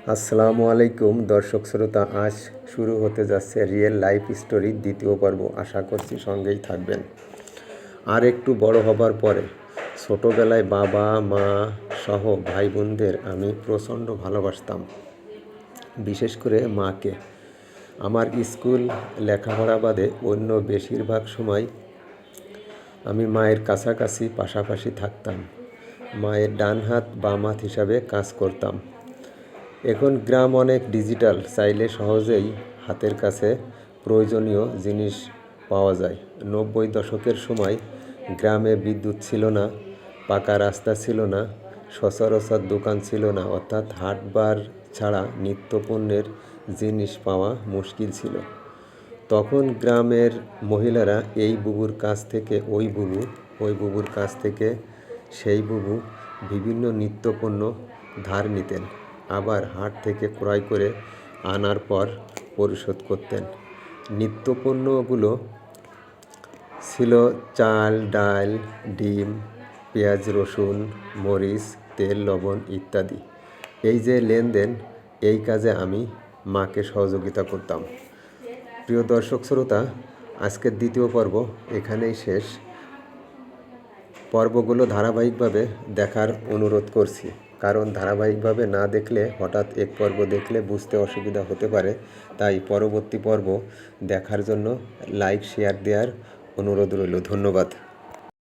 আসসালামু আলাইকুম দর্শক শ্রোতা, আজ শুরু হতে যাচ্ছে রিয়েল লাইফ স্টোরির দ্বিতীয় পর্ব। আশা করছি সঙ্গেই থাকবেন। আর একটু বড় হবার পরে ছোটোবেলায় বাবা মা সহ ভাই বোনদের আমি প্রচণ্ড ভালোবাসতাম, বিশেষ করে মাকে। আমার স্কুল লেখাপড়া বাদে অন্য বেশিরভাগ সময় আমি মায়ের কাছাকাছি পাশাপাশি থাকতাম। মায়ের ডান হাত বাম হাত হিসাবে কাজ করতাম। এখন গ্রাম অনেক ডিজিটাল, চাইলে সহজেই হাতের কাছে প্রয়োজনীয় জিনিস পাওয়া যায়। 90 দশকের সময় গ্রামে বিদ্যুৎ ছিল না, পাকা রাস্তা ছিল না, সচরাচর দোকান ছিল না, অর্থাৎ হাটবার ছাড়া নিত্যপণ্যের জিনিস পাওয়া মুশকিল ছিল। তখন গ্রামের মহিলারা এই বুবুর কাছ থেকে ওই বুবু, ওই বুবুর কাছ থেকে সেই বুবু বিভিন্ন নিত্যপণ্য ধার নিতেন, আবার হাট থেকে ক্রয় করে আনার পর পরিশোধ করতেন। নিত্যপণ্যগুলো ছিল চাল, ডাল, ডিম, পেঁয়াজ, রসুন, মরিচ, তেল, লবণ ইত্যাদি। এই যে লেনদেন, এই কাজে আমি মাকে সহযোগিতা করতাম। প্রিয় দর্শক শ্রোতা, আজকের দ্বিতীয় পর্ব এখানেই শেষ। পর্বগুলো ধারাবাহিকভাবে দেখার অনুরোধ করছি, কারণ ধারাবাহিকভাবে না দেখলে হঠাৎ এক পর্ব দেখলে বুঝতে অসুবিধা হতে পারে। তাই পরবর্তী পর্ব দেখার জন্য লাইক শেয়ার দেওয়ার অনুরোধ রইল। ধন্যবাদ।